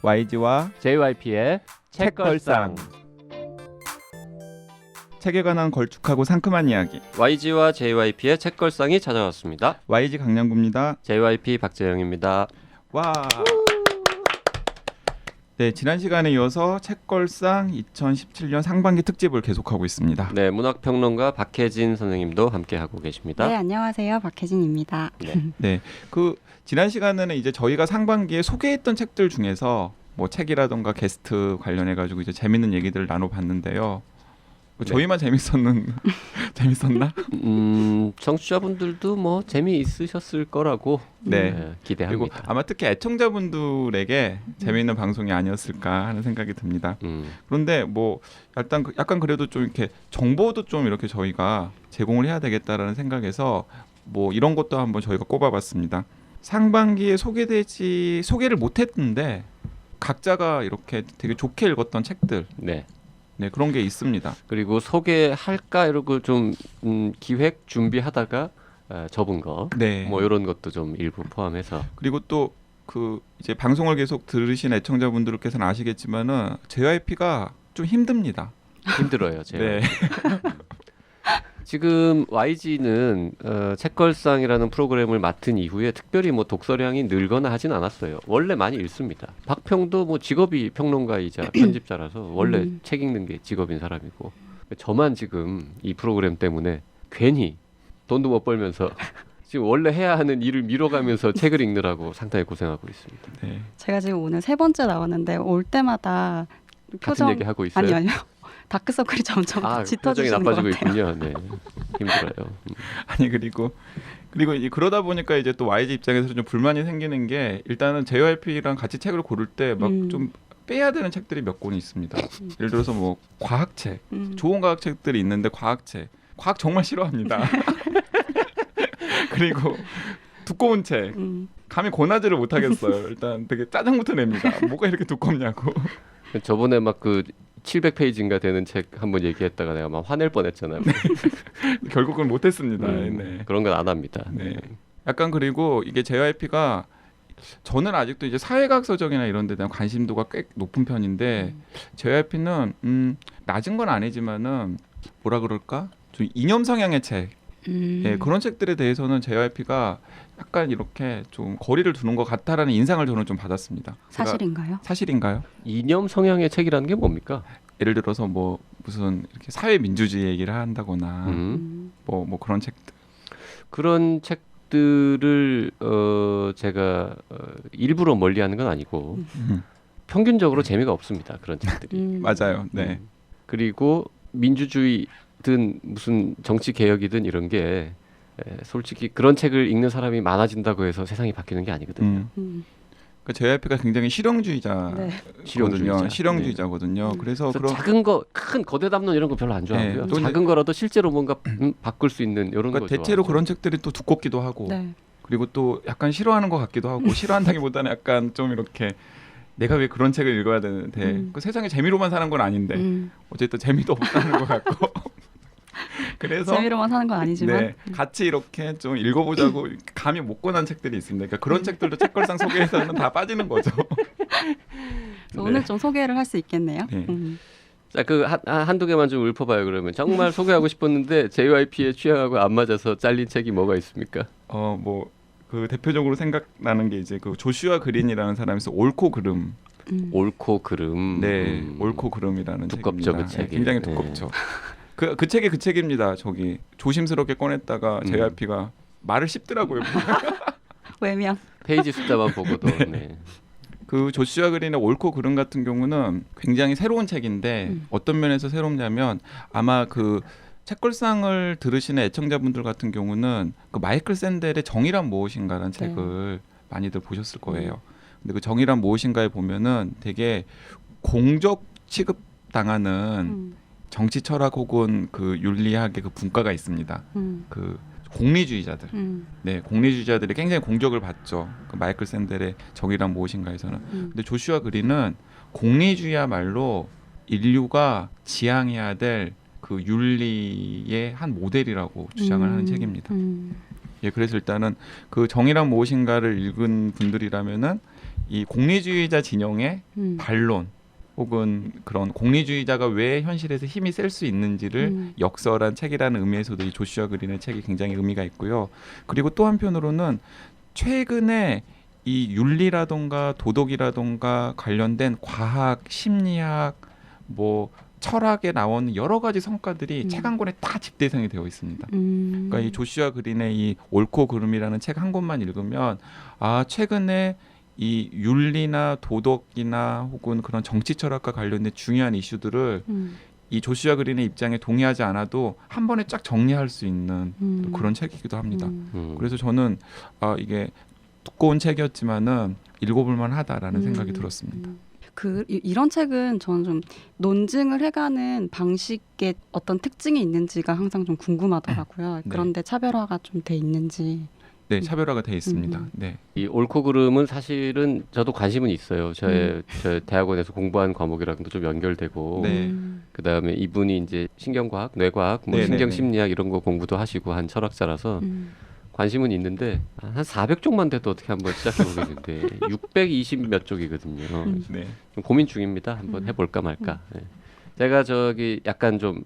YG와 JYP의 책걸상. 책에 관한 걸쭉하고 상큼한 이야기. YG와 JYP의 책걸상이 찾아왔습니다. YG 강량구입니다. JYP 박재영입니다. 와. 네, 지난 시간에 이어서 책걸상 2017년 상반기 특집을 계속하고 있습니다. 네, 문학평론가 박혜진 선생님도 함께하고 계십니다. 네, 안녕하세요. 박혜진입니다. 네, 그 지난 시간에는 이제 저희가 상반기에 소개했던 책들 중에서 뭐 책이라던가 게스트 관련해 가지고 이제 재밌는 얘기들을 나눠봤는데요. 저희만 재밌었나? 청취자분들도 뭐 재미있으셨을 거라고 네. 기대합니다. 그리고 아마 특히 애청자분들에게 재미있는 방송이 아니었을까 하는 생각이 듭니다. 그런데 뭐 약간 그래도 좀 이렇게 정보도 좀 이렇게 저희가 제공을 해야 되겠다라는 생각에서 뭐 이런 것도 한번 저희가 꼽아봤습니다. 상반기에 소개를 못했는데 각자가 이렇게 되게 좋게 읽었던 책들. 네, 그런 게 있습니다. 그리고 소개할까 이러고 좀 기획 준비하다가 접은 거, 네. 뭐 이런 것도 좀 일부 포함해서. 그리고 또 그 이제 방송을 계속 들으신 애청자분들께서는 아시겠지만은 JYP가 좀 힘듭니다. 힘들어요, 제가. 네. 지금 YG는 책걸상이라는 프로그램을 맡은 이후에 특별히 뭐 독서량이 늘거나 하진 않았어요. 원래 많이 읽습니다. 박평도 뭐 직업이 평론가이자 편집자라서 원래 책 읽는 게 직업인 사람이고, 저만 지금 이 프로그램 때문에 괜히 돈도 못 벌면서 지금 원래 해야 하는 일을 미뤄가면서 책을 읽느라고 상당히 고생하고 있습니다. 네. 제가 지금 오늘 3번째 나왔는데 올 때마다 같은 얘기 하고 있어요? 아니요. 다크서클이 점점 표정이 짙어지시는 것 나빠지고 같아요. 있군요. 네, 힘들어요. 아니 그리고 그러다 보니까 이제 또 YG 입장에서 좀 불만이 생기는 게, 일단은 JYP랑 같이 책을 고를 때 막 좀 빼야 되는 책들이 몇 권이 있습니다. 예를 들어서 뭐 과학책, 좋은 과학책들이 있는데 과학 정말 싫어합니다. 그리고 두꺼운 책 감히 권하지를 못하겠어요. 일단 되게 짜증부터 냅니다. 뭐가 이렇게 두껍냐고. 저번에 막 그 700페이지인가 되는 책 한번 얘기했다가 내가 막 화낼 뻔했잖아요. 결국은 못했습니다. 네. 그런 건 안 합니다. 네. 약간 그리고 이게 JYP가 저는 아직도 이제 사회과학 서적이나 이런 데 대한 관심도가 꽤 높은 편인데 JYP는 낮은 건 아니지만은 뭐라 그럴까? 좀 이념 성향의 책, 예, 그런 책들에 대해서는 JYP가 약간 이렇게 좀 거리를 두는 것 같다라는 인상을 저는 좀 받았습니다. 사실인가요? 사실인가요? 이념 성향의 책이라는 게 뭡니까? 예를 들어서 뭐 무슨 이렇게 사회 민주주의 얘기를 한다거나 뭐 그런 책들. 그런 책들을 제가 일부러 멀리하는 건 아니고 평균적으로 재미가 없습니다. 그런 책들이. 맞아요. 네. 그리고 민주주의든 무슨 정치 개혁이든 이런 게 솔직히 그런 책을 읽는 사람이 많아진다고 해서 세상이 바뀌는 게 아니거든요. 그러니까 JYP가 굉장히 실용주의자거든요. 실용주의자거든요. 그래서 그런 작은 거, 큰 거대 담론 이런 거 별로 안 좋아하고요. 네. 작은 거라도 실제로 뭔가 바꿀 수 있는 이런 그러니까 거 대체로 좋아하죠. 그런 책들이 또 두껍기도 하고 네. 그리고 또 약간 싫어하는 것 같기도 하고 싫어한다기보다는 약간 좀 이렇게 내가 왜 그런 책을 읽어야 되는데 그 세상에 재미로만 사는 건 아닌데 어쨌든 재미도 없다는 것 같고 그래서 재미로만 사는 건 아니지만 네, 같이 이렇게 좀 읽어보자고 감히 못 권한 책들이 있습니다. 그러니까 그런 책들도 책걸상 소개해서는 다 빠지는 거죠. 그래서 오늘 좀 소개를 할 수 있겠네요. 네. 자, 그 한두 개만 좀 읊어봐요. 그러면 정말 소개하고 싶었는데 JYP의 취향하고 안 맞아서 잘린 책이 뭐가 있습니까? 뭐 그 대표적으로 생각나는 게 이제 그 조슈아 그린이라는 사람에서 옳고 그름. 옳고 그름. 네, 옳고 그름이라는 두껍죠, 책입니다. 그 책이. 네, 굉장히 두껍죠. 그 책이 그 책입니다. 저기 조심스럽게 꺼냈다가 JYP가 말을 씹더라고요. 외면. 페이지 숫자만 보고도. 네. 그 조슈아 그린의 옳고 그름 같은 경우는 굉장히 새로운 책인데 어떤 면에서 새롭냐면 아마 그 책걸상을 들으시는 애청자분들 같은 경우는 그 마이클 샌델의 정의란 무엇인가라는 책을 많이들 보셨을 거예요. 근데 그 정의란 무엇인가에 보면은 되게 공적 취급당하는 정치 철학 혹은 그 윤리학의 그 분과가 있습니다. 그 공리주의자들, 네, 공리주의자들이 굉장히 공격을 받죠. 그 마이클 샌델의 정의란 무엇인가에서는. 근데 조슈아 그린은 공리주의야말로 인류가 지향해야 될 그 윤리의 한 모델이라고 주장을 하는 책입니다. 예, 그래서 일단은 그 정의란 무엇인가를 읽은 분들이라면은 이 공리주의자 진영의 반론 혹은 그런 공리주의자가 왜 현실에서 힘이 셀 수 있는지를 역설한 책이라는 의미에서도 이 조슈아 그린의 책이 굉장히 의미가 있고요. 그리고 또 한편으로는 최근에 이 윤리라던가 도덕이라던가 관련된 과학, 심리학, 뭐 철학에 나오는 여러 가지 성과들이 책 한 권에 다 집대성이 되어 있습니다. 그러니까 이 조슈아 그린의 이 옳고 그름이라는 책 한 권만 읽으면 아 최근에 이 윤리나 도덕이나 혹은 그런 정치 철학과 관련된 중요한 이슈들을 이 조슈아 그린의 입장에 동의하지 않아도 한 번에 쫙 정리할 수 있는 또 그런 책이기도 합니다. 그래서 저는 이게 두꺼운 책이었지만은 읽어볼 만하다라는 생각이 들었습니다. 이런 책은 저는 좀 논증을 해가는 방식에 어떤 특징이 있는지가 항상 좀 궁금하더라고요. 네. 그런데 차별화가 좀 돼 있는지. 네, 차별화가 돼 있습니다. 네. 이 옳고 그름은 사실은 저도 관심은 있어요. 저 대학원에서 공부한 과목이랑도 좀 연결되고 네. 그다음에 이분이 이제 신경과학, 뇌과학, 뭐 네네네. 신경심리학 이런 거 공부도 하시고 한 철학자라서 관심은 있는데 한 400쪽만 돼도 어떻게 한번 시작해 보겠는데 620 몇 쪽이거든요. 네. 좀 고민 중입니다. 한번 해볼까 말까. 네. 제가 저기 약간 좀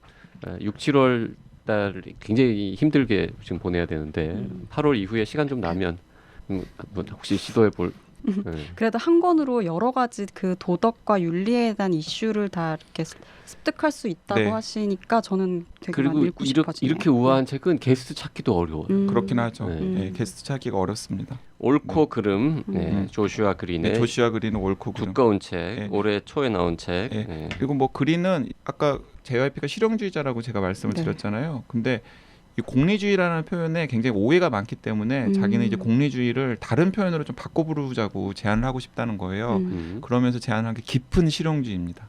6, 7월 달 굉장히 힘들게 지금 보내야 되는데 8월 이후에 시간 좀 나면 한번 혹시 시도해 볼. 네. 그래도 한 권으로 여러 가지 그 도덕과 윤리에 대한 이슈를 다 이렇게 습득할 수 있다고 네. 하시니까 저는 되게 많이 그리고 읽고 싶어지네요. 이렇게 우아한 책은 게스트 찾기도 어려워요. 그렇긴 하죠. 네. 네, 게스트 찾기가 어렵습니다. 옳고 그름, 네, 조슈아 그린의 네, 조슈아 그린은 옳고 그름. 두꺼운 책, 네. 올해 초에 나온 책. 네. 네. 그리고 뭐 그린은 아까 JYP가 실용주의자라고 제가 말씀을 네. 드렸잖아요. 근데 이 공리주의라는 표현에 굉장히 오해가 많기 때문에 자기는 이제 공리주의를 다른 표현으로 좀 바꿔 부르자고 제안을 하고 싶다는 거예요. 그러면서 제안한 게 깊은 실용주의입니다.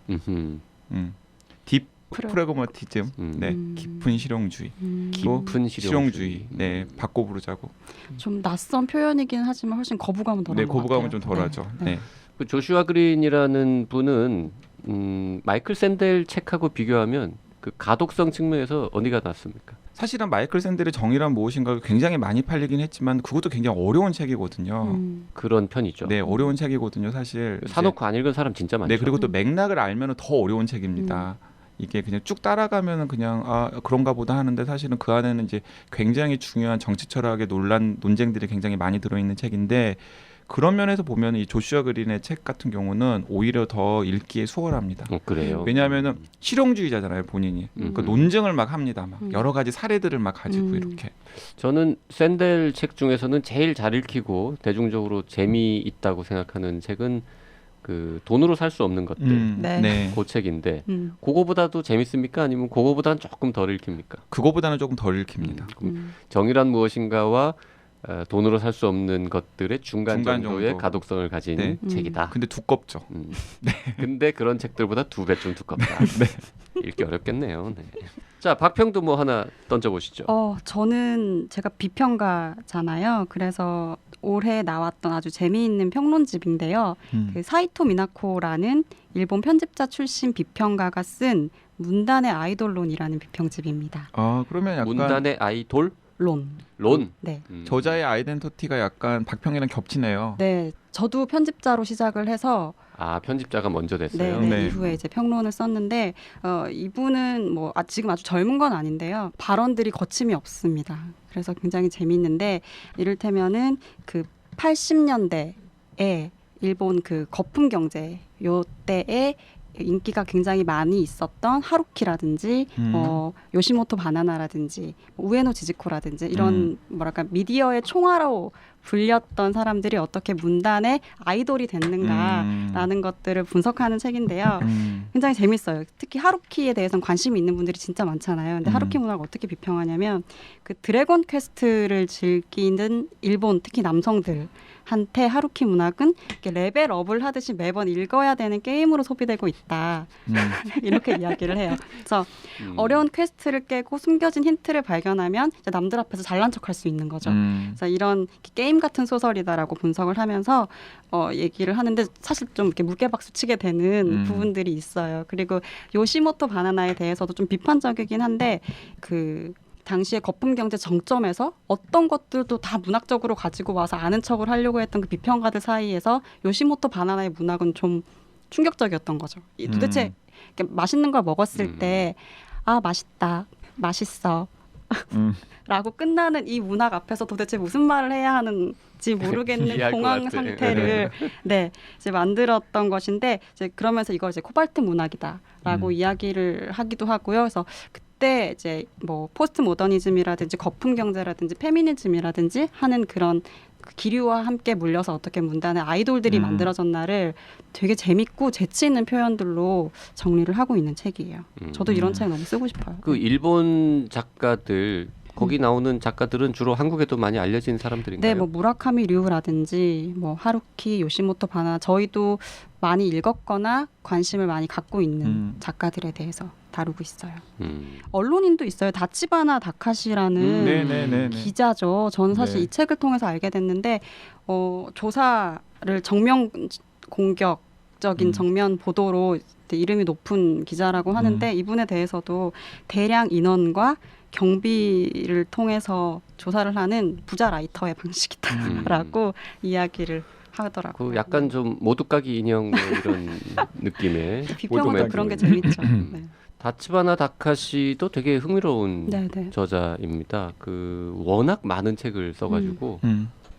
딥 프래그마티즘, 네, 깊은 실용주의, 깊은 실용주의. 네, 바꿔 부르자고. 좀 낯선 표현이긴 하지만 훨씬 거부감은 덜한 네, 것 거부감은 같아요. 좀 덜하죠. 네. 그 조슈아 그린이라는 분은 마이클 샌델 책하고 비교하면 그 가독성 측면에서 어디가 낫습니까? 사실은 마이클 샌델의 정의란 무엇인가가 굉장히 많이 팔리긴 했지만 그것도 굉장히 어려운 책이거든요. 그런 편이죠. 네, 어려운 책이거든요, 사실. 사놓고 안 읽은 사람 진짜 많죠. 네, 그리고 또 맥락을 알면은 더 어려운 책입니다. 이게 그냥 쭉 따라가면은 그냥 그런가 보다 하는데 사실은 그 안에는 이제 굉장히 중요한 정치 철학의 논쟁들이 굉장히 많이 들어있는 책인데 그런 면에서 보면 이 조슈아 그린의 책 같은 경우는 오히려 더 읽기에 수월합니다. 그래요. 왜냐하면은 실용주의자잖아요, 본인이. 그 논증을 막 합니다. 막 여러 가지 사례들을 막 가지고 이렇게. 저는 샌델 책 중에서는 제일 잘 읽히고 대중적으로 재미있다고 생각하는 책은 그 돈으로 살 수 없는 것들. 네. 네. 그 책인데 그거보다도 재밌습니까? 아니면 그거보다는 조금 덜 읽힙니까? 그거보다는 조금 덜 읽힙니다. 그럼 정의란 무엇인가와 돈으로 살 수 없는 것들의 중간 정도의 정도. 가독성을 가진 네. 책이다. 근데 두껍죠. 근데 그런 책들보다 2배 좀 두껍다. 읽기 어렵겠네요. 네. 자, 박평도 뭐 하나 던져보시죠. 저는 제가 비평가잖아요. 그래서 올해 나왔던 아주 재미있는 평론집인데요. 그 사이토 미나코라는 일본 편집자 출신 비평가가 쓴 문단의 아이돌론이라는 비평집입니다. 그러면 약간 문단의 아이돌? 론. 네. 저자의 아이덴티티가 약간 박평이랑 겹치네요. 네, 저도 편집자로 시작을 해서 편집자가 먼저 됐어요. 네. 이후에 이제 평론을 썼는데 이분은 뭐 지금 아주 젊은 건 아닌데요. 발언들이 거침이 없습니다. 그래서 굉장히 재미있는데 이를테면은 그 80년대에 일본 그 거품 경제 요때에 인기가 굉장히 많이 있었던 하루키라든지 요시모토 바나나라든지 우에노 지지코라든지 이런 뭐랄까 미디어의 총화로 불렸던 사람들이 어떻게 문단의 아이돌이 됐는가라는 것들을 분석하는 책인데요. 굉장히 재밌어요. 특히 하루키에 대해서는 관심이 있는 분들이 진짜 많잖아요. 근데 하루키 문학을 어떻게 비평하냐면 그 드래곤 퀘스트를 즐기는 일본 특히 남성들한테 하루키 문학은 이렇게 레벨업을 하듯이 매번 읽어야 되는 게임으로 소비되고 있다. 이렇게 이야기를 해요. 그래서 어려운 퀘스트를 깨고 숨겨진 힌트를 발견하면 이제 남들 앞에서 잘난 척할 수 있는 거죠. 그래서 이런 게임 같은 소설이다라고 분석을 하면서 얘기를 하는데 사실 좀 이렇게 무게박수 치게 되는 부분들이 있어요. 그리고 요시모토 바나나에 대해서도 좀 비판적이긴 한데 그 당시에 거품 경제 정점에서 어떤 것들도 다 문학적으로 가지고 와서 아는 척을 하려고 했던 그 비평가들 사이에서 요시모토 바나나의 문학은 좀 충격적이었던 거죠. 도대체 이렇게 맛있는 걸 먹었을 때 아 맛있다, 맛있어 라고 끝나는 이 문학 앞에서 도대체 무슨 말을 해야 하는지 모르겠는 이해할 것 공황 같아. 상태를 네, 이제 만들었던 것인데 이제 그러면서 이걸 이제 코발트 문학이다라고 이야기를 하기도 하고요. 그래서 그때 이제 뭐 포스트 모더니즘이라든지 거품 경제라든지 페미니즘이라든지 하는 그런 그 기류와 함께 물려서 어떻게 문단의 아이돌들이 만들어졌나를 되게 재밌고 재치 있는 표현들로 정리를 하고 있는 책이에요. 저도 이런 책 너무 쓰고 싶어요. 그 일본 작가들 거기 나오는 작가들은 주로 한국에도 많이 알려진 사람들인가요? 네, 뭐 무라카미 류라든지 뭐 하루키 요시모토 바나 저희도 많이 읽었거나 관심을 많이 갖고 있는 작가들에 대해서 다루고 있어요. 언론인도 있어요. 다치바나 다카시라는 네네네. 기자죠. 저는 사실 네. 이 책을 통해서 알게 됐는데 조사를 정면 공격적인 정면 보도로 이름이 높은 기자라고 하는데 이분에 대해서도 대량 인원과 경비를 통해서 조사를 하는 부자 라이터의 방식이다라고 이야기를 하더라고요. 그 약간 좀 모두까기 인형 뭐 이런 느낌의 비평은 그런 게 재밌죠. 네. 다치바나 다카시도 되게 흥미로운 네, 네. 저자입니다. 그 워낙 많은 책을 써가지고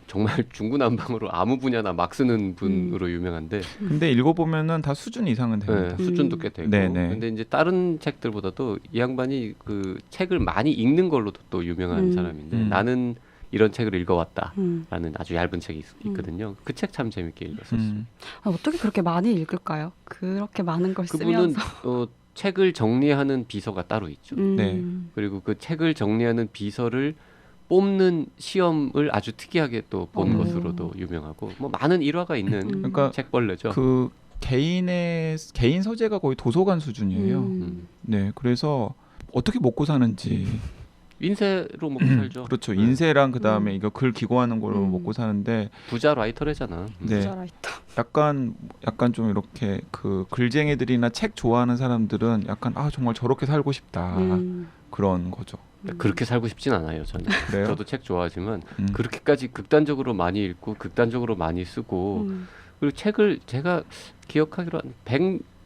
정말 중구난방으로 아무 분야나 막 쓰는 분으로 유명한데 근데 읽어보면은 다 수준 이상은 됩니다. 네, 수준도 꽤 되고 네네. 근데 이제 다른 책들보다도 이 양반이 그 책을 많이 읽는 걸로도 또 유명한 사람인데 나는 이런 책을 읽어왔다라는 아주 얇은 책이 있거든요. 그 책 참 재밌게 읽었었어요. 어떻게 그렇게 많이 읽을까요? 그렇게 많은 걸 그분은 쓰면서 책을 정리하는 비서가 따로 있죠. 네. 그리고 그 책을 정리하는 비서를 뽑는 시험을 아주 특이하게 또 본 것으로도 유명하고 뭐 많은 일화가 있는 그러니까 책벌레죠. 그 개인 소재가 거의 도서관 수준이에요. 네, 그래서 어떻게 먹고 사는지. 인쇄로 먹고 살죠. 그렇죠. 인쇄랑 그 다음에 이거 글 기고하는 걸로 먹고 사는데 부자 라이터래잖아. 네, 부자 라이터. 약간 좀 이렇게 그 글쟁이들이나 책 좋아하는 사람들은 약간 정말 저렇게 살고 싶다 그런 거죠. 그렇게 살고 싶진 않아요. 저는. 그래요? 저도 책 좋아하지만 그렇게까지 극단적으로 많이 읽고 극단적으로 많이 쓰고 그리고 책을 제가 기억하기로 한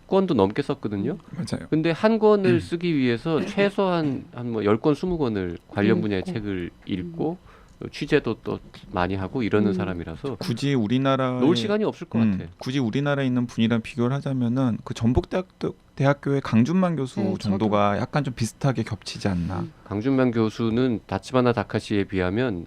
100권도 넘게 썼거든요. 맞아요. 근데 한 권을 쓰기 위해서 최소한 한 뭐 10권, 20권을 관련 분야의 책을 읽고 취재도 또 많이 하고 이러는 사람이라서 굳이 우리나라 놓을 시간이 없을 것 같아. 굳이 우리나라에 있는 분이랑 비교를 하자면은 그 전북대학교의 강준만 교수 네, 정도가 약간 좀 비슷하게 겹치지 않나. 강준만 교수는 다치바나 다카시에 비하면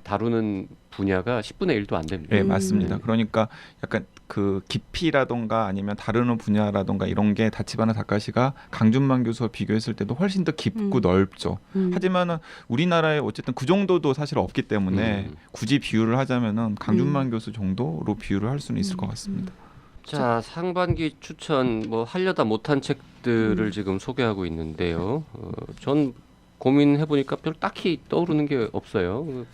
다루는 분야가 10분의 1도 안 됩니다. 네, 맞습니다. 그러니까 약간 그 깊이라던가 아니면 다루는 분야라던가 이런 게 다치바나 다카시가 강준만 교수와 비교했을 때도 훨씬 더 깊고 넓죠. 하지만은 우리나라에 어쨌든 그 정도도 사실 없기 때문에 굳이 비유를 하자면은 강준만 교수 정도로 비유를 할 수는 있을 것 같습니다. 자, 상반기 추천 뭐 하려다 못한 책들을 지금 소개하고 있는데요. 전 고민해 보니까 별 딱히 떠오르는 게 없어요.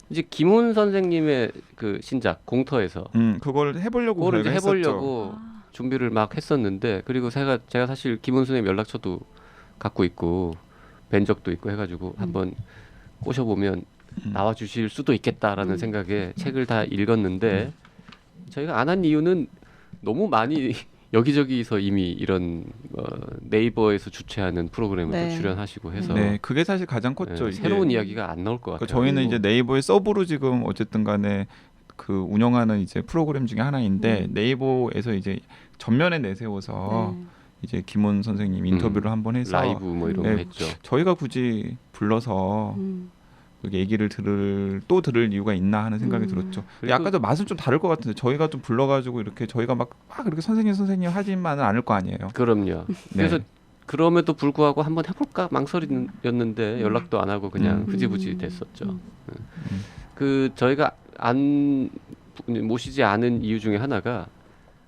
이제 김훈 선생님의 그 신작 공터에서 그걸 해보려고 그거를 이제 했었죠. 해보려고 준비를 막 했었는데 그리고 제가 사실 김훈 선생님 연락처도 갖고 있고 뵌 적도 있고 해가지고 한번 꼬셔보면 나와주실 수도 있겠다라는 생각에 책을 다 읽었는데 저희가 안 한 이유는 너무 많이 여기저기서 이미 이런 네이버에서 주최하는 프로그램을 또 출연하시고 해서 네, 그게 사실 가장 컸죠. 이게. 새로운 이야기가 안 나올 것 같아요. 저희는 이제 네이버의 서브로 지금 어쨌든 간에 그 운영하는 이제 프로그램 중에 하나인데 네이버에서 이제 전면에 내세워서 이제 김훈 선생님 인터뷰를 한번 해서 라이브 뭐 이런 거 했죠. 저희가 굳이 불러서 얘기를 들을 이유가 있나 하는 생각이 들었죠. 아까도 맛은 좀 다를 것 같은데 저희가 좀 불러가지고 이렇게 저희가 막 그렇게 선생님 하지만은 않을 거 아니에요. 그럼요. 그래서 그럼에도 불구하고 한번 해볼까 망설이었는데 연락도 안 하고 그냥 흐지부지 됐었죠. 그 저희가 안 모시지 않은 이유 중에 하나가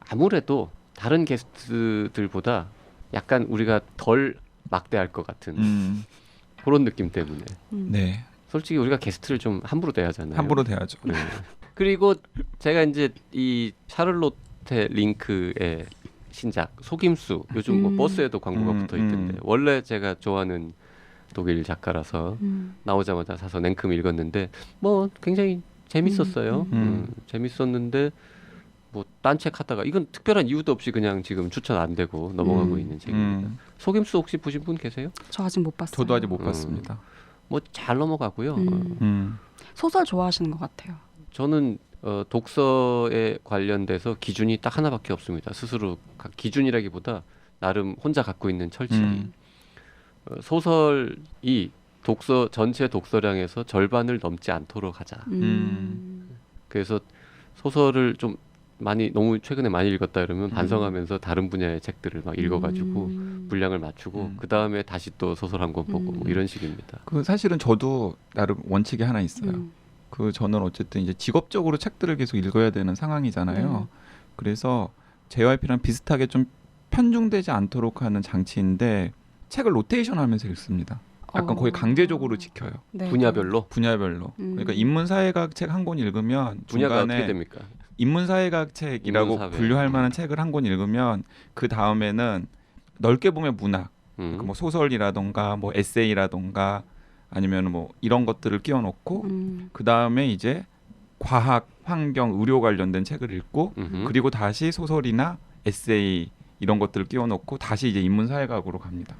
아무래도 다른 게스트들보다 약간 우리가 덜 막대할 것 같은 그런 느낌 때문에. 네. 솔직히 우리가 게스트를 좀 함부로 대하잖아요. 함부로 대하죠. 네. 그리고 제가 이제 이 샤를로테 링크의 신작 속임수 요즘 뭐 버스에도 광고가 붙어 있던데 원래 제가 좋아하는 독일 작가라서 나오자마자 사서 냉큼 읽었는데 뭐 굉장히 재밌었어요. 재밌었는데 뭐 딴 책 하다가 이건 특별한 이유도 없이 그냥 지금 추천 안 되고 넘어가고 있는 책입니다. 속임수 혹시 보신 분 계세요? 저 아직 못 봤어요. 저도 아직 못 봤습니다. 뭐 잘 넘어가고요. 소설 좋아하시는 것 같아요. 저는 독서에 관련돼서 기준이 딱 하나밖에 없습니다. 스스로 기준이라기보다 나름 혼자 갖고 있는 철칙이 소설이 전체 독서량에서 절반을 넘지 않도록 하자. 그래서 소설을 좀 너무 최근에 많이 읽었다 이러면 반성하면서 다른 분야의 책들을 막 읽어가지고 분량을 맞추고 그 다음에 다시 또 소설 한 권 보고 뭐 이런 식입니다. 그 사실은 저도 나름 원칙이 하나 있어요. 그 저는 어쨌든 이제 직업적으로 책들을 계속 읽어야 되는 상황이잖아요. 그래서 JYP랑 비슷하게 좀 편중되지 않도록 하는 장치인데 책을 로테이션하면서 읽습니다. 약간 거의 강제적으로 지켜요. 네. 분야별로? 분야별로. 그러니까 인문사회학 책 한 권 읽으면 분야가 어떻게 중간에 됩니까? 인문사회학 책이라고 인문사회. 분류할 만한 책을 한 권 읽으면 그 다음에는 넓게 보면 문학, 그러니까 뭐 소설이라던가 뭐 에세이라던가 아니면 뭐 이런 것들을 끼워놓고 그 다음에 이제 과학, 환경, 의료 관련된 책을 읽고 그리고 다시 소설이나 에세이 이런 것들을 끼워놓고 다시 이제 인문사회학으로 갑니다.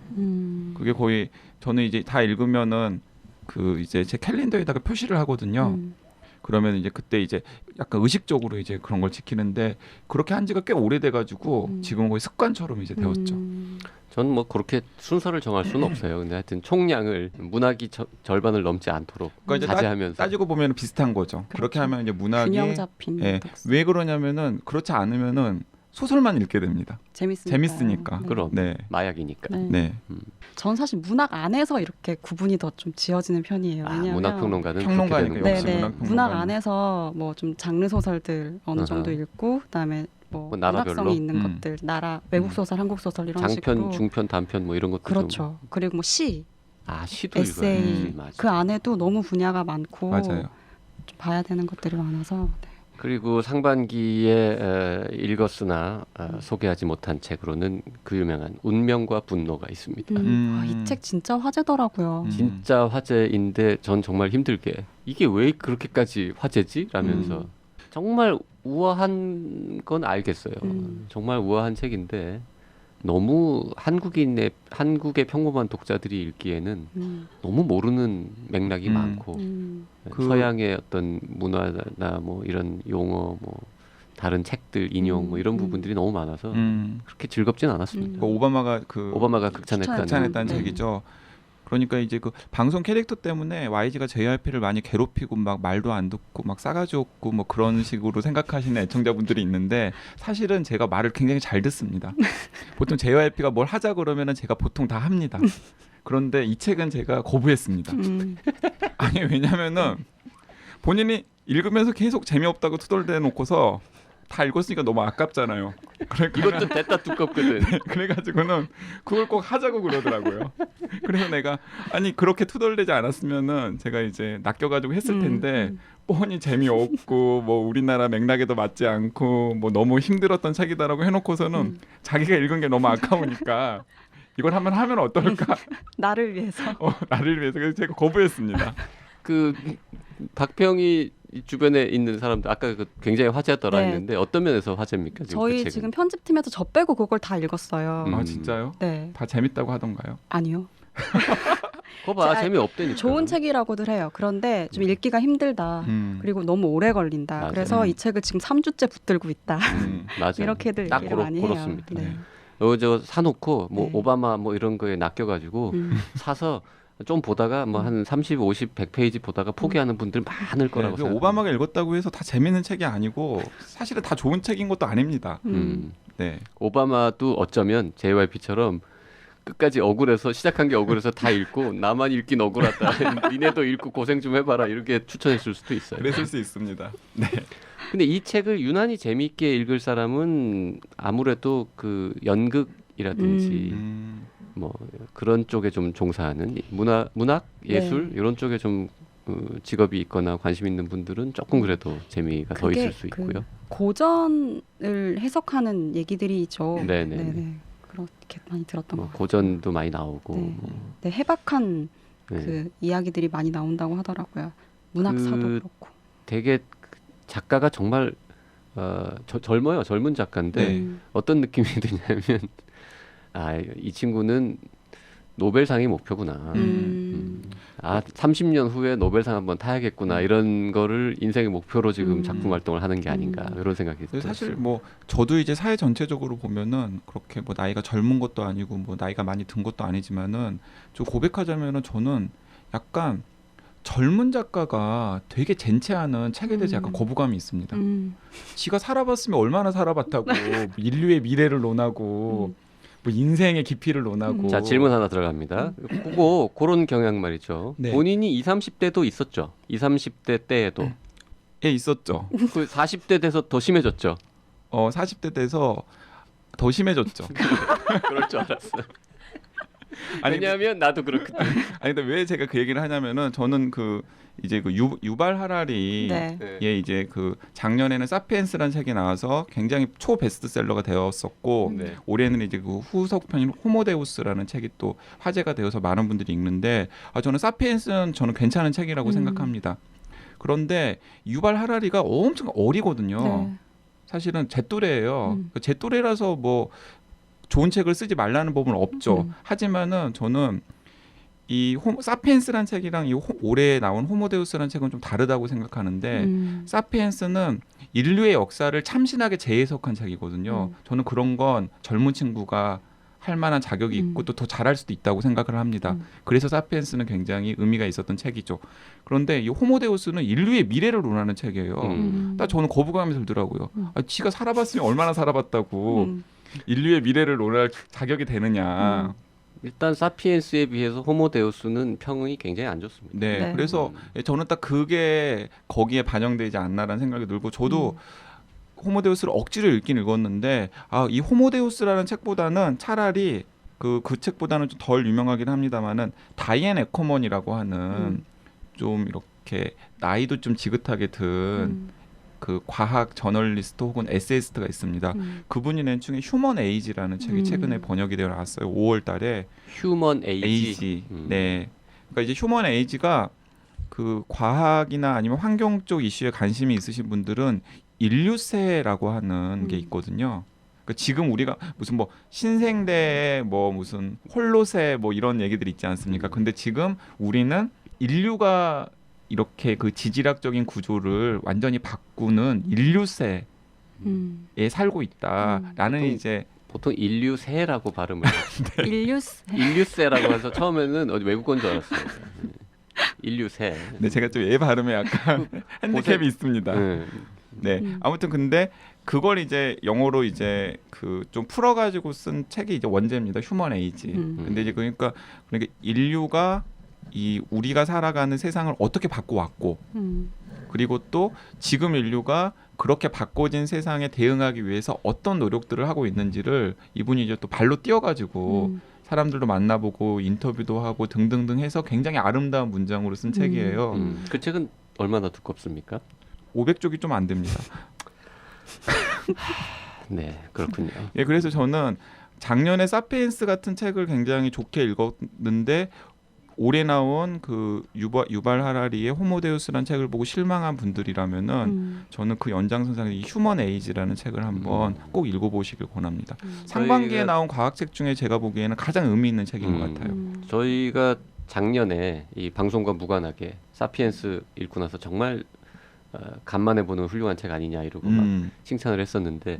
그게 거의 저는 이제 다 읽으면은 그 이제 제 캘린더에다가 표시를 하거든요. 그러면 이제 그때 이제 약간 의식적으로 이제 그런 걸 지키는데 그렇게 한 지가 꽤 오래돼가지고 지금 거의 습관처럼 이제 되었죠. 저는 뭐 그렇게 순서를 정할 수는 없어요. 근데 하여튼 총량을 문학이 절반을 넘지 않도록 그러니까 이제 자제하면서 따지고 보면 비슷한 거죠. 그렇게 하면 이제 문학이 균형 잡힌 독서. 왜 그러냐면은 그렇지 않으면은 소설만 읽게 됩니다. 재밌으니까. 네. 그럼 네. 마약이니까. 네. 네. 전 사실 문학 안에서 이렇게 구분이 더 좀 지어지는 편이에요. 왜냐하면 문학평론가는 평론가니까 그렇게 되는 역시 거죠. 네네. 문학평론가는. 문학 안에서 뭐 좀 장르 소설들 어느 정도 읽고 그다음에 뭐 나라별로? 문학성이 있는 것들, 나라 외국 소설, 한국 소설 이런 장편, 식으로. 중편, 단편 뭐 이런 것도 그렇죠. 그리고 뭐 시, 시도 에세이 읽어야지. 맞아. 그 안에도 너무 분야가 많고 맞아요. 좀 봐야 되는 것들이 많아서. 네. 그리고 상반기에 읽었으나 소개하지 못한 책으로는 그 유명한 운명과 분노가 있습니다. 이 책 진짜 화제더라고요. 진짜 화제인데 전 정말 힘들게 이게 왜 그렇게까지 화제지? 라면서 정말 우아한 건 알겠어요. 정말 우아한 책인데 너무 한국의 평범한 독자들이 읽기에는 너무 모르는 맥락이 많고 서양의 어떤 문화나 뭐 이런 용어 뭐 다른 책들 인용 뭐 이런 부분들이 너무 많아서 그렇게 즐겁진 않았습니다. 그 오바마가 극찬했다는 네. 책이죠. 그러니까 이제 그 방송 캐릭터 때문에 YG가 JYP를 많이 괴롭히고 막 말도 안 듣고 막 싸가지 없고 뭐 그런 식으로 생각하시는 애청자분들이 있는데 사실은 제가 말을 굉장히 잘 듣습니다. 보통 JYP가 뭘 하자 그러면은 제가 보통 다 합니다. 그런데 이 책은 제가 거부했습니다. 아니 왜냐면은 본인이 읽으면서 계속 재미없다고 투덜대 놓고서 다 읽었으니까 너무 아깝잖아요. 그러니까 이것도 됐다 두껍거든. 그래가지고는 그걸 꼭 하자고 그러더라고요. 그래서 내가 아니 그렇게 투덜대지 않았으면은 제가 이제 낚여가지고 했을 텐데 뻔히 재미없고 뭐 우리나라 맥락에도 맞지 않고 뭐 너무 힘들었던 책이다라고 해놓고서는 자기가 읽은 게 너무 아까우니까 이걸 한번 하면 어떨까? 나를 위해서. 나를 위해서 그래서 제가 거부했습니다. 그 박평이 주변에 있는 사람들 아까 그 굉장히 화제였더라 네. 했는데 어떤 면에서 화제입니까? 지금 저희 그 책은? 지금 편집팀에서 저 빼고 그걸 다 읽었어요. 아 진짜요? 네. 다 재밌다고 하던가요? 아니요. 거봐 자, 재미없다니까. 좋은 책이라고들 해요. 그런데 좀 읽기가 힘들다. 그리고 너무 오래 걸린다. 맞아요. 그래서 이 책을 지금 3주째 붙들고 있다. 맞아요. 이렇게들 딱 얘기를 많이 그렇습니다. 해요. 네. 저 사놓고 뭐 네. 오바마 뭐 이런 거에 낚여가지고 사서 좀 보다가 뭐 한 30, 50, 100페이지 보다가 포기하는 분들 많을 거라고 네, 생각합니다. 오바마가 읽었다고 해서 다 재밌는 책이 아니고 사실은 다 좋은 책인 것도 아닙니다. 네. 오바마도 어쩌면 JYP처럼 끝까지 억울해서 시작한 게 억울해서 다 읽고 나만 읽긴 억울하다. 니네도 읽고 고생 좀 해봐라 이렇게 추천했을 수도 있어요. 그랬을 수 있습니다. 네. 근데 이 책을 유난히 재미있게 읽을 사람은 아무래도 그 연극이라든지 뭐 그런 쪽에 좀 종사하는 문학 예술 이런 쪽에 좀 직업이 있거나 관심 있는 분들은 조금 그래도 재미가 더 있을 수 있고요. 고전을 해석하는 얘기들이죠. 네네. 네네. 그렇게 많이 들었던 것 같아요. 고전도 많이 나오고 네. 네, 해박한 네. 그 이야기들이 많이 나온다고 하더라고요. 문학사도 그 그렇고. 되게 작가가 정말 젊어요. 젊은 작가인데 음. 어떤 느낌이 드냐면 이 친구는 노벨상이 목표구나. 음. 30년 후에 노벨상 한번 타야겠구나. 이런 거를 인생의 목표로 지금 작품 활동을 하는 게 아닌가. 이런 생각이 들었어요. 사실 뭐 저도 이제 사회 전체적으로 보면은 그렇게 뭐 나이가 젊은 것도 아니고 뭐 나이가 많이 든 것도 아니지만은 저 고백하자면은 저는 약간 젊은 작가가 되게 젠체하는 책에 대해서 약간 거부감이 있습니다. 지가 살아봤으면 얼마나 살아봤다고 인류의 미래를 논하고 뭐 인생의 깊이를 논하고. 자, 질문 하나 들어갑니다. 그런 경향 말이죠. 네. 본인이 20, 30대도 있었죠. 20, 30대 때에도. 예, 있었죠. 그 40대 돼서 더 심해졌죠. 40대 돼서 더 심해졌죠. 그럴 줄 알았어요. 아니, 왜냐하면 나도 그렇거든. 아니 근데 왜 제가 그 얘기를 하냐면은 저는 그 이제 그 유발 하라리 네. 예 이제 그 작년에는 사피엔스라는 책이 나와서 굉장히 초 베스트셀러가 되었었고 네. 올해는 이제 그 후속편인 호모데우스라는 책이 또 화제가 되어서 많은 분들이 읽는데 저는 사피엔스는 저는 괜찮은 책이라고 생각합니다. 그런데 유발 하라리가 엄청 어리거든요. 네. 사실은 제 또래예요. 제 또래라서 뭐 좋은 책을 쓰지 말라는 법은 없죠. 하지만은 저는 이 사피엔스라는 책이랑 올해 나온 호모데우스라는 책은 좀 다르다고 생각하는데 사피엔스는 인류의 역사를 참신하게 재해석한 책이거든요. 저는 그런 건 젊은 친구가 할 만한 자격이 있고 또 더 잘할 수도 있다고 생각을 합니다. 그래서 사피엔스는 굉장히 의미가 있었던 책이죠. 그런데 이 호모데우스는 인류의 미래를 논하는 책이에요. 딱 저는 거부감이 들더라고요. 지가 살아봤으면 얼마나 살아봤다고 인류의 미래를 논할 자격이 되느냐. 일단 사피엔스에 비해서 호모데우스는 평이 굉장히 안 좋습니다. 네, 네. 그래서 저는 딱 그게 거기에 반영되지 않나라는 생각이 들고 저도 호모데우스를 억지로 읽긴 읽었는데 이 호모데우스라는 책보다는 차라리 그 책보다는 좀 덜 유명하긴 합니다만은 다이앤 에커먼이라고 하는 좀 이렇게 나이도 좀 지긋하게 든 그 과학 저널리스트 혹은 에세이스트가 있습니다. 그분이 낸 중에 휴먼 에이지라는 책이 최근에 번역이 되어 나왔어요. 5월달에. 휴먼 에이지. 네. 그러니까 이제 휴먼 에이지가 그 과학이나 아니면 환경 쪽 이슈에 관심이 있으신 분들은 인류세라고 하는 게 있거든요. 그러니까 지금 우리가 무슨 뭐 신생대 뭐 무슨 홀로세 뭐 이런 얘기들 있지 않습니까? 근데 지금 우리는 인류가 이렇게 그 지질학적인 구조를 완전히 바꾸는 인류세에 살고 있다라는 이제 보통 인류세라고 발음을 해요. 인류세. 인류세라고 해서 처음에는 어디 외국 건 줄 알았어요. 인류세. 네, 제가 좀 얘 발음에 약간 핸디캡이 있습니다. 네, 아무튼 근데 그걸 이제 영어로 이제 그 좀 풀어가지고 쓴 책이 이제 원제입니다. 휴먼 에이지. 근데 이제 그러니까 인류가 이 우리가 살아가는 세상을 어떻게 바꿔왔고 그리고 또 지금 인류가 그렇게 바꿔진 세상에 대응하기 위해서 어떤 노력들을 하고 있는지를 이분이 이제 또 발로 뛰어가지고 사람들도 만나보고 인터뷰도 하고 등등등 해서 굉장히 아름다운 문장으로 쓴 책이에요. 그 책은 얼마나 두껍습니까? 500쪽이 좀 안 됩니다. 네, 그렇군요. 예, 그래서 저는 작년에 사피엔스 같은 책을 굉장히 좋게 읽었는데 올해 나온 그 유발 하라리의 호모데우스라는 책을 보고 실망한 분들이라면은 저는 그 연장선상에 이 휴먼 에이지라는 책을 한번 꼭 읽어보시길 권합니다. 상반기에 나온 과학책 중에 제가 보기에는 가장 의미 있는 책인 것 같아요. 저희가 작년에 이 방송과 무관하게 사피엔스 읽고 나서 정말 간만에 보는 훌륭한 책 아니냐 이러고 막 칭찬을 했었는데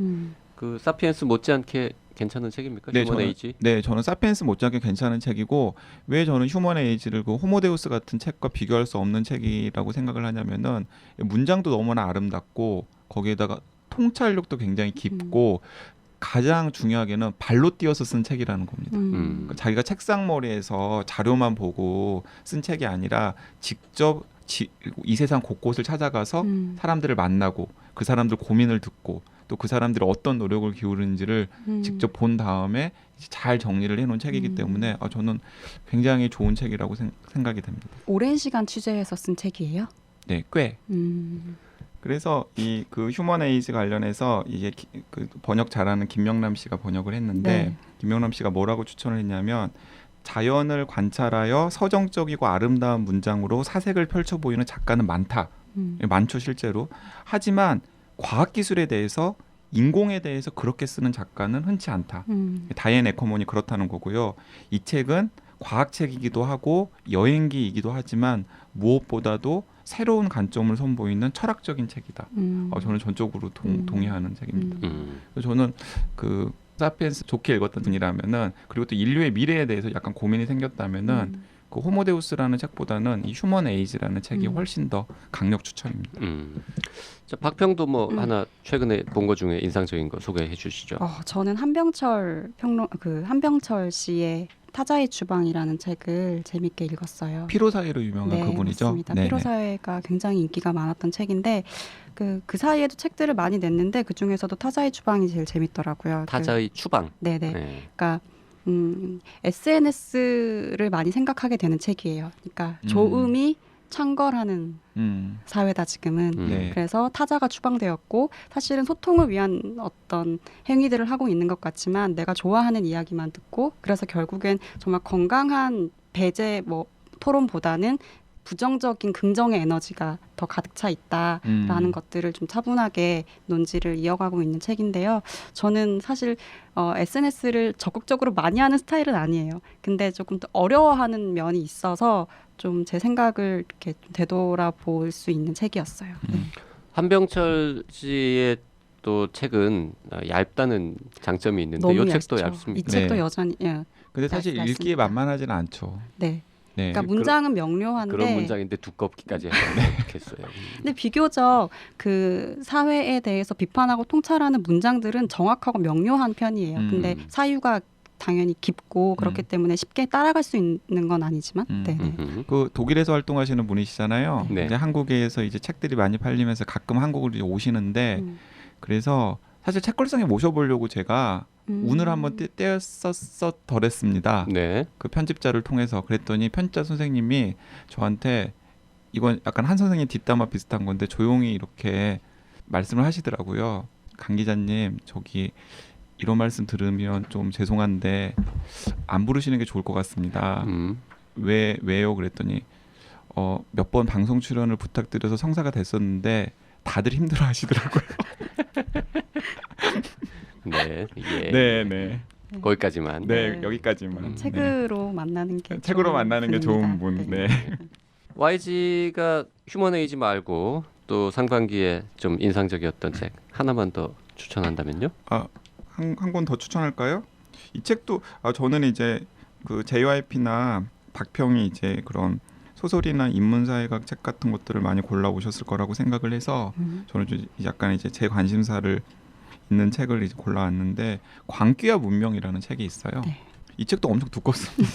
그 사피엔스 못지않게 괜찮은 책입니까? 네, 휴먼 에이지? 네, 저는 사피엔스 못지않게 괜찮은 책이고 왜 저는 휴먼 에이지를 그 호모데우스 같은 책과 비교할 수 없는 책이라고 생각을 하냐면은 문장도 너무나 아름답고 거기에다가 통찰력도 굉장히 깊고 가장 중요하게는 발로 뛰어서 쓴 책이라는 겁니다. 그러니까 자기가 책상머리에서 자료만 보고 쓴 책이 아니라 직접 이 세상 곳곳을 찾아가서 사람들을 만나고 그 사람들 고민을 듣고 또 그 사람들이 어떤 노력을 기울이는지를 직접 본 다음에 잘 정리를 해놓은 책이기 때문에 저는 굉장히 좋은 책이라고 생각이 됩니다. 오랜 시간 취재해서 쓴 책이에요? 네, 꽤. 그래서 이 그 휴먼 에이지 관련해서 이게 그 번역 잘하는 김명남 씨가 번역을 했는데 김명남 씨가 뭐라고 추천을 했냐면 자연을 관찰하여 서정적이고 아름다운 문장으로 사색을 펼쳐 보이는 작가는 많다. 많죠 실제로. 하지만 과학기술에 대해서 인공에 대해서 그렇게 쓰는 작가는 흔치 않다. 다이앤 에커먼이 그렇다는 거고요. 이 책은 과학책이기도 하고 여행기이기도 하지만 무엇보다도 새로운 관점을 선보이는 철학적인 책이다. 저는 전적으로 동의하는 책입니다. 그래서 저는 그 사피엔스 좋게 읽었던 분이라면은 그리고 또 인류의 미래에 대해서 약간 고민이 생겼다면은 그 호모데우스라는 책보다는 이 휴먼 에이지라는 책이 훨씬 더 강력 추천입니다. 자, 박평도 뭐 하나 최근에 본 거 중에 인상적인 거 소개해 주시죠. 저는 한병철 씨의 타자의 주방이라는 책을 재밌게 읽었어요. 피로사회로 유명한 그분이죠. 맞습니다. 네네. 피로사회가 굉장히 인기가 많았던 책인데 그 사이에도 책들을 많이 냈는데 그 중에서도 타자의 주방이 제일 재밌더라고요. 타자의 추방. 네네. 네. 그러니까 SNS를 많이 생각하게 되는 책이에요. 그러니까 조음이 창궐하는 사회다 지금은. 네. 그래서 타자가 추방되었고 사실은 소통을 위한 어떤 행위들을 하고 있는 것 같지만 내가 좋아하는 이야기만 듣고 그래서 결국엔 정말 건강한 배제 토론보다는 부정적인 긍정의 에너지가 더 가득 차 있다라는 것들을 좀 차분하게 논지를 이어가고 있는 책인데요. 저는 사실 SNS를 적극적으로 많이 하는 스타일은 아니에요. 근데 조금 더 어려워하는 면이 있어서 좀 제 생각을 이렇게 좀 되돌아볼 수 있는 책이었어요. 네. 한병철 씨의 또 책은 얇다는 장점이 있는데 너무 이 책도 얇죠. 얇습니다. 이 책도 네. 여전히 근데 사실 얇습니다. 읽기에 만만하지는 않죠. 네. 네. 그러니까 문장은 명료한데 그런 문장인데 두껍기까지 했어요. 근데 비교적 그 사회에 대해서 비판하고 통찰하는 문장들은 정확하고 명료한 편이에요. 근데 사유가 당연히 깊고 그렇기 때문에 쉽게 따라갈 수 있는 건 아니지만 네네. 그 독일에서 활동하시는 분이시잖아요. 네. 이제 한국에서 이제 책들이 많이 팔리면서 가끔 한국을 이제 오시는데 그래서 사실 책걸상에 모셔보려고 제가 운을 한번 떼었었더랬습니다. 네. 그 편집자를 통해서 그랬더니 편집자 선생님이 저한테 이건 약간 한 선생님 뒷담화 비슷한 건데 조용히 이렇게 말씀을 하시더라고요. 강 기자님 저기 이런 말씀 들으면 좀 죄송한데 안 부르시는 게 좋을 것 같습니다. 왜요? 그랬더니 몇 번 방송 출연을 부탁드려서 성사가 됐었는데 다들 힘들어 하시더라고요. 네. 예. 네. 거기까지만. 네, 여기까지만. 책으로 만나는 게 책으로 좋은 만나는 게 좋은 분. 분입니다. 네. YG가 휴먼에이지 말고 또 상반기에 좀 인상적이었던 책 하나만 더 추천한다면요? 한 권 더 추천할까요? 이 책도 저는 이제 그 JYP나 박평이 이제 그런 소설이나 인문사회학 책 같은 것들을 많이 골라 오셨을 거라고 생각을 해서 저는 좀 약간 이제 제 관심사를 있는 책을 이제 골라왔는데 광기와 문명이라는 책이 있어요. 네. 이 책도 엄청 두껍습니다.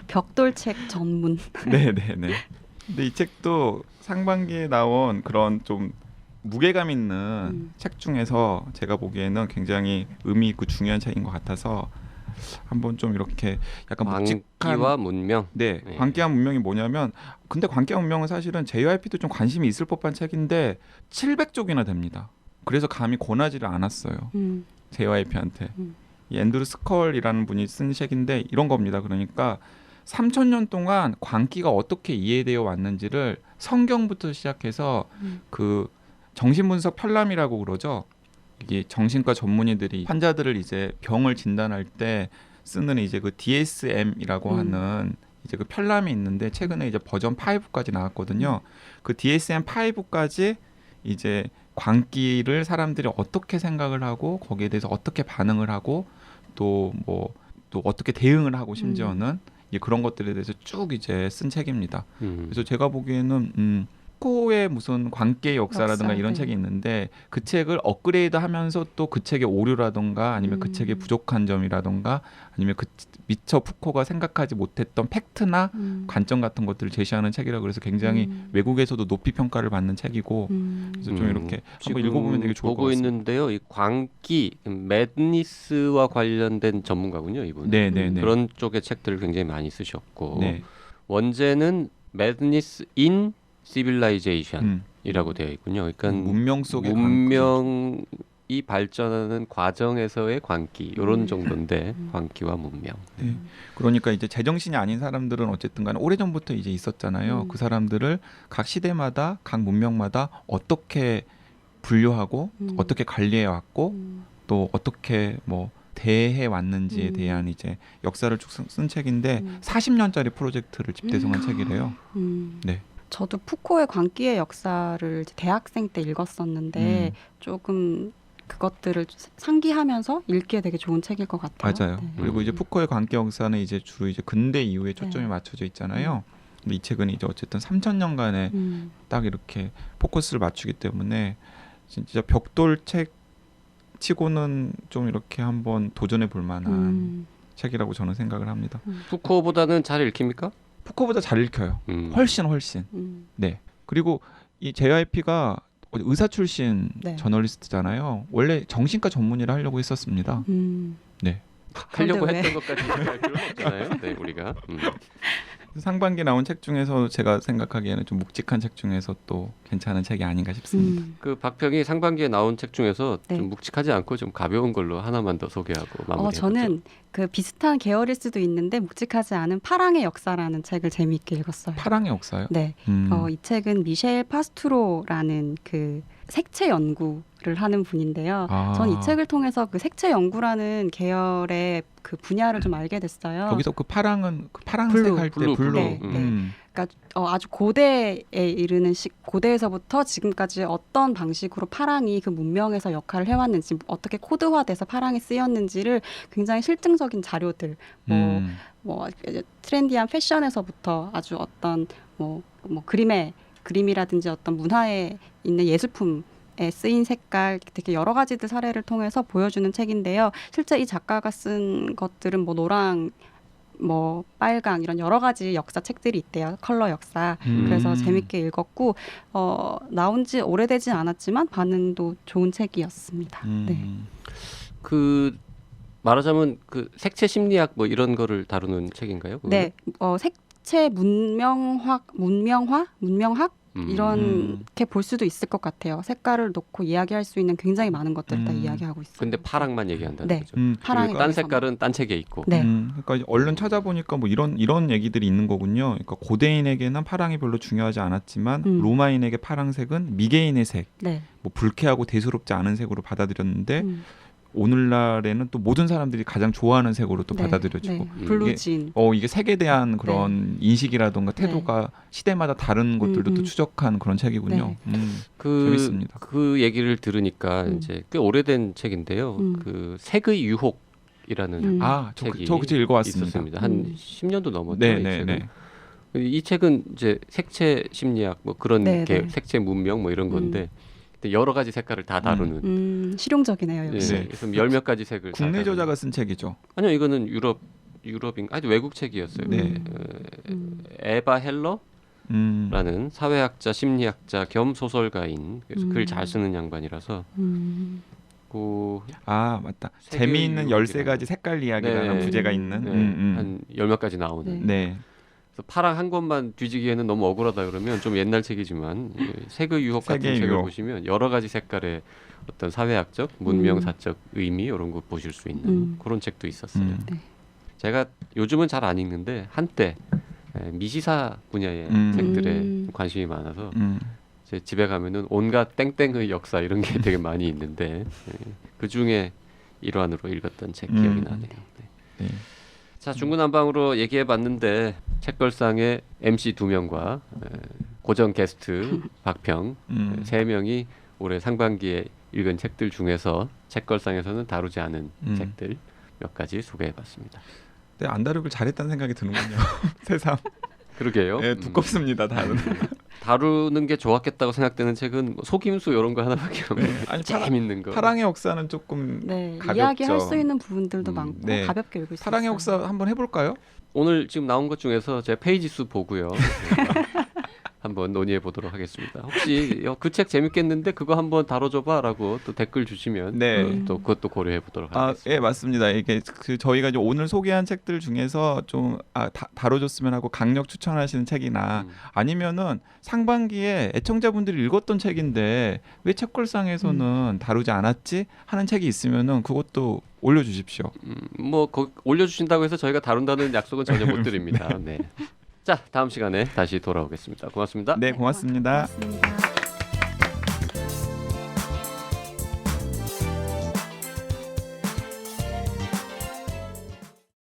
벽돌책 전문. 네. 근데 이 책도 상반기에 나온 그런 좀 무게감 있는 책 중에서 제가 보기에는 굉장히 의미 있고 중요한 책인 것 같아서 한번 좀 이렇게 약간 묵직한 광기와 문명. 네, 네. 광기와 문명이 뭐냐면 근데 광기와 문명은 사실은 JYP도 좀 관심이 있을 법한 책인데 700쪽이나 됩니다. 그래서 감히 권하지를 않았어요. JYP한테. 이 앤드루 스컬이라는 분이 쓴 책인데 이런 겁니다. 그러니까 3000년 동안 광기가 어떻게 이해되어 왔는지를 성경부터 시작해서 그 정신분석 편람이라고 그러죠. 이게 정신과 전문의들이 환자들을 이제 병을 진단할 때 쓰는 이제 그 DSM이라고 하는 이제 그 편람이 있는데 최근에 이제 버전 5까지 나왔거든요. 그 DSM 5까지 이제 광기를 사람들이 어떻게 생각을 하고 거기에 대해서 어떻게 반응을 하고 또 어떻게 대응을 하고 심지어는 이제 그런 것들에 대해서 쭉 이제 쓴 책입니다. 그래서 제가 보기에는 코의 무슨 관계의 역사라든가 이런 책이 있는데 그 책을 업그레이드하면서 또 그 책의 오류라든가 아니면 그 책의 부족한 점이라든가 아니면 그 미처 푸코가 생각하지 못했던 팩트나 관점 같은 것들을 제시하는 책이라 그래서 굉장히 외국에서도 높이 평가를 받는 책이고 그래서 좀 이렇게 한번 읽어보면 되게 좋을 것 보고 같습니다. 있는데요. 이 광기, 매드니스와 관련된 전문가군요, 이분. 네. 그런 쪽의 책들을 굉장히 많이 쓰셨고 네. 원제는 매드니스 인 시빌라이제이션이라고 되어 있군요. 그러니까 문명 속의 문명이 이 발전하는 과정에서의 광기 이런 정도인데 광기와 문명. 네. 그러니까 이제 제정신이 아닌 사람들은 어쨌든 간에 오래전부터 이제 있었잖아요. 그 사람들을 각 시대마다 각 문명마다 어떻게 분류하고 어떻게 관리해 왔고 또 어떻게 뭐 대해 왔는지에 대한 이제 역사를 쭉 쓴 책인데 40년짜리 프로젝트를 집대성한 책이래요. 네. 저도 푸코의 광기의 역사를 이제 대학생 때 읽었었는데 조금 그것들을 상기하면서 읽기에 되게 좋은 책일 것 같아요. 맞아요. 네. 그리고 이제 푸코의 광기 역사는 이제 주로 이제 근대 이후에 초점이 맞춰져 있잖아요. 근데 이 책은 이제 어쨌든 3,000년간에 딱 이렇게 포커스를 맞추기 때문에 진짜 벽돌 책 치고는 좀 이렇게 한번 도전해 볼 만한 책이라고 저는 생각을 합니다. 푸코보다는 잘 읽힙니까? 푸코보다 잘 읽혀요. 훨씬. 네. 그리고 이 JYP가 의사 출신 네. 저널리스트잖아요. 원래 정신과 전문의를 하려고 했었습니다. 네. 하려고 그런데 했던 것까지 할 필요는 없잖아요. 네, 우리가. 상반기 나온 책 중에서 제가 생각하기에는 좀 묵직한 책 중에서 또 괜찮은 책이 아닌가 싶습니다. 그 박평이 상반기에 나온 책 중에서 네. 좀 묵직하지 않고 좀 가벼운 걸로 하나만 더 소개하고 마무리해보죠. 저는 그 비슷한 계열일 수도 있는데 묵직하지 않은 파랑의 역사라는 책을 재미있게 읽었어요. 파랑의 역사요? 네. 이 책은 미셸 파스투로라는 그 색채 연구를 하는 분인데요. 전 이 책을 통해서 그 색채 연구라는 계열의 그 분야를 좀 알게 됐어요. 거기서 그 파랑은 그 파랑색 블루. 할 때 블루. 블루. 네, 그러니까 아주 고대에 이르는 고대에서부터 지금까지 어떤 방식으로 파랑이 그 문명에서 역할을 해왔는지 어떻게 코드화돼서 파랑이 쓰였는지를 굉장히 실증적인 자료들 뭐 트렌디한 패션에서부터 아주 어떤 뭐 그림이라든지 어떤 문화에 있는 예술품에 쓰인 색깔 되게 여러 가지들 사례를 통해서 보여주는 책인데요. 실제 이 작가가 쓴 것들은 뭐 노랑 뭐 빨강 이런 여러 가지 역사 책들이 있대요. 컬러 역사. 그래서 재밌게 읽었고 나온 지 오래되지 않았지만 반응도 좋은 책이었습니다. 네. 그 말하자면 그 색채 심리학 뭐 이런 거를 다루는 책인가요? 그거는? 네. 색채 문명학 이렇게 볼 수도 있을 것 같아요. 색깔을 놓고 이야기할 수 있는 굉장히 많은 것들을 다 이야기하고 있어요. 근데 파랑만 얘기한다는 네. 거죠. 파랑에 그리고 딴 대해서만. 색깔은 딴 책에 있고. 네. 그러니까 이제 얼른 찾아보니까 뭐 이런 얘기들이 있는 거군요. 그러니까 고대인에게는 파랑이 별로 중요하지 않았지만 로마인에게 파랑색은 미개인의 색, 네. 뭐 불쾌하고 대수롭지 않은 색으로 받아들였는데 오늘날에는 또 모든 사람들이 가장 좋아하는 색으로 또 네. 받아들여지고 네. 블루진. 이게 색에 대한 그런 인식이라든가 태도가 시대마다 다른 것들도 또 추적한 그런 책이군요. 재밌습니다. 그 얘기를 들으니까 이제 꽤 오래된 책인데요. 그 색의 유혹이라는 책이 저 그책 읽어왔습니다. 있었습니다. 한 10년도 넘었죠. 네, 이 네, 책은. 네. 이 책은 이제 색채 심리학 뭐 그런 네, 네. 색채 문명 뭐 이런 건데 여러 가지 색깔을 다 다루는. 실용적이네요. 역시. 네, 그래서 열 몇 가지 색을 국내 다 저자가 쓴 책이죠. 아니요, 이거는 유럽인 아주 외국 책이었어요. 네. 에바 헬러라는 사회학자, 심리학자 겸 소설가인 그래서 글 잘 쓰는 양반이라서 맞다. 세계 재미있는 유혹이라는 13가지 색깔 이야기라는 네. 부제가 있는. 한 열 몇 가지 나오는. 네. 그래서 파랑 한 권만 뒤지기에는 너무 억울하다 그러면 좀 옛날 책이지만 색의 유혹 같은 색의 책을 유혹. 보시면 여러 가지 색깔의 어떤 사회학적, 문명사적 의미 이런 거 보실 수 있는 그런 책도 있었어요. 네. 제가 요즘은 잘 안 읽는데 한때 미시사 분야의 책들에 관심이 많아서 제 집에 가면은 온갖 땡땡의 역사 이런 게 되게 많이 있는데 그 중에 일환으로 읽었던 책 기억이 나네요. 네. 네. 자, 중구난방으로 얘기해봤는데 책걸상의 MC 2명과 고정 게스트 박평 3명이 올해 상반기에 읽은 책들 중에서 책걸상에서는 다루지 않은 책들 몇 가지 소개해봤습니다. 네, 안 다루길 잘했다는 생각이 드는군요. 새삼. 그러게요. 네, 두껍습니다. 다루는 게 좋았겠다고 생각되는 책은 뭐 속임수 이런 거 하나밖에 없는 아니, 재밌는 거. 파랑의 역사는 조금 네. 가볍죠. 이야기할 수 있는 부분들도 많고 네. 가볍게 읽을 수 파랑의 있어요. 역사 한번 해볼까요? 오늘 지금 나온 것 중에서 제 페이지 수 보고요. 한번 논의해 보도록 하겠습니다. 혹시 그 책 재밌겠는데 그거 한번 다뤄줘봐라고 또 댓글 주시면 네. 또 그것도 고려해 보도록 아, 하겠습니다. 예, 맞습니다. 이게 그 저희가 이제 오늘 소개한 책들 중에서 좀 다뤄줬으면 하고 강력 추천하시는 책이나 아니면은 상반기에 애청자분들이 읽었던 책인데 왜 책걸상에서는 다루지 않았지 하는 책이 있으면은 그것도 올려주십시오. 뭐 올려주신다고 해서 저희가 다룬다는 약속은 전혀 못 드립니다. 네. 자, 다음 시간에 다시 돌아오겠습니다. 고맙습니다. 네, 고맙습니다. 고맙습니다.